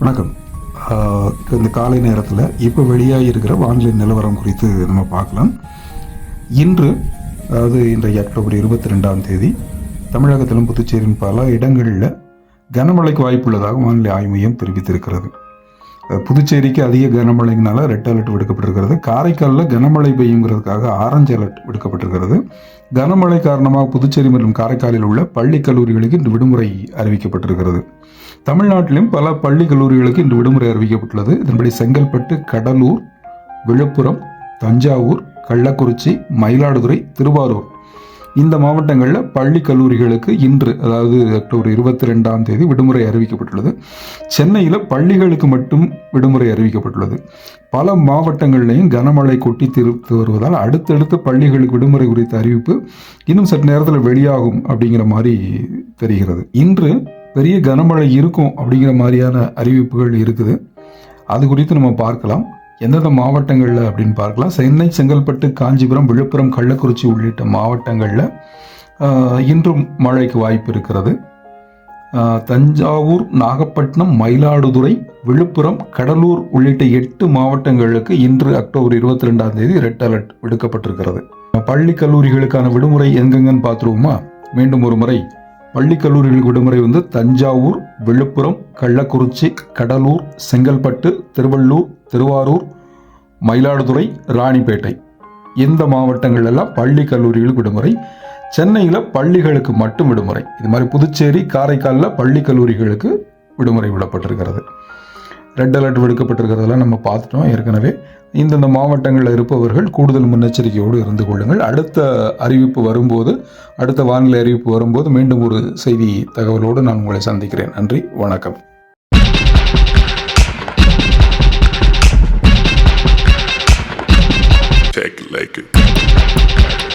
வணக்கம். இந்த காலை நேரத்தில் இப்போ வெளியாக இருக்கிற வானிலை நிலவரம் குறித்து நம்ம பார்க்கலாம். இன்று அதாவது இன்றைய அக்டோபர் 22ஆம் தேதி தமிழகத்திலும் புதுச்சேரியின் பல இடங்களில் கனமழைக்கு வாய்ப்புள்ளதாக வானிலை ஆய்வு மையம் தெரிவித்திருக்கிறது. புதுச்சேரிக்கு அதிக கனமழையினால ரெட் அலர்ட் விடுக்கப்பட்டிருக்கிறது. காரைக்காலில் கனமழை பெய்யுங்கிறதுக்காக ஆரஞ்சு அலர்ட் விடுக்கப்பட்டிருக்கிறது. கனமழை காரணமாக புதுச்சேரி மற்றும் காரைக்காலில் உள்ள பள்ளி கல்லூரிகளுக்கு இன்று விடுமுறை அறிவிக்கப்பட்டிருக்கிறது. தமிழ்நாட்டிலும் பல பள்ளி கல்லூரிகளுக்கு இன்று விடுமுறை அறிவிக்கப்பட்டுள்ளது. இதன்படி செங்கல்பட்டு, கடலூர், விழுப்புரம், தஞ்சாவூர், கள்ளக்குறிச்சி, மயிலாடுதுறை, திருவாரூர் இந்த மாவட்டங்களில் பள்ளி கல்லூரிகளுக்கு இன்று அதாவது அக்டோபர் 22ஆம் தேதி விடுமுறை அறிவிக்கப்பட்டுள்ளது. சென்னையில் பள்ளிகளுக்கு மட்டும் விடுமுறை அறிவிக்கப்பட்டுள்ளது. பல மாவட்டங்களிலையும் கனமழை கொட்டி தீர்த்து வருவதால் அடுத்தடுத்து பள்ளிகளுக்கு விடுமுறை குறித்த அறிவிப்பு இன்னும் சற்று நேரத்தில் வெளியாகும் அப்படிங்கிற மாதிரி தெரிகிறது. இன்று பெரிய கனமழை இருக்கும் அப்படிங்கிற மாதிரியான அறிவிப்புகள் இருக்குது. அது குறித்து நம்ம பார்க்கலாம். எந்தெந்த மாவட்டங்களில் அப்படின்னு பார்க்கலாம். சென்னை, செங்கல்பட்டு, காஞ்சிபுரம், விழுப்புரம், கள்ளக்குறிச்சி உள்ளிட்ட மாவட்டங்களில் இன்றும் மழைக்கு வாய்ப்பு இருக்கிறது. தஞ்சாவூர், நாகப்பட்டினம், மயிலாடுதுறை, விழுப்புரம், கடலூர் உள்ளிட்ட 8 மாவட்டங்களுக்கு இன்று அக்டோபர் 22ஆம் தேதி ரெட் அலர்ட் விடுக்கப்பட்டிருக்கிறது. பள்ளி கல்லூரிகளுக்கான விடுமுறை எங்கெங்கன்னு பார்த்துருவோமா? மீண்டும் ஒரு முறை பள்ளி கல்லூரிகளுக்கு விடுமுறை தஞ்சாவூர், விழுப்புரம், கள்ளக்குறிச்சி, கடலூர், செங்கல்பட்டு, திருவள்ளூர், திருவாரூர், மயிலாடுதுறை, ராணிப்பேட்டை இந்த மாவட்டங்கள் எல்லாம் பள்ளி கல்லூரிகளுக்கு விடுமுறை. சென்னையில் பள்ளிகளுக்கு மட்டும் விடுமுறை. இது மாதிரி புதுச்சேரி, காரைக்காலில் பள்ளி கல்லூரிகளுக்கு விடுமுறை விடப்பட்டிருக்கிறது. ரெட் அலர்ட் விடுக்கப்பட்டிருக்கிறதெல்லாம் நம்ம பார்த்துட்டோம் ஏற்கனவே. இந்தந்த மாவட்டங்களில் இருப்பவர்கள் கூடுதல் முன்னெச்சரிக்கையோடு இருந்து கொள்ளுங்கள். அடுத்த அறிவிப்பு வரும்போது, அடுத்த வானிலை அறிவிப்பு வரும்போது மீண்டும் ஒரு செய்தி தகவலோடு நான் உங்களை சந்திக்கிறேன். நன்றி, வணக்கம். Take like it.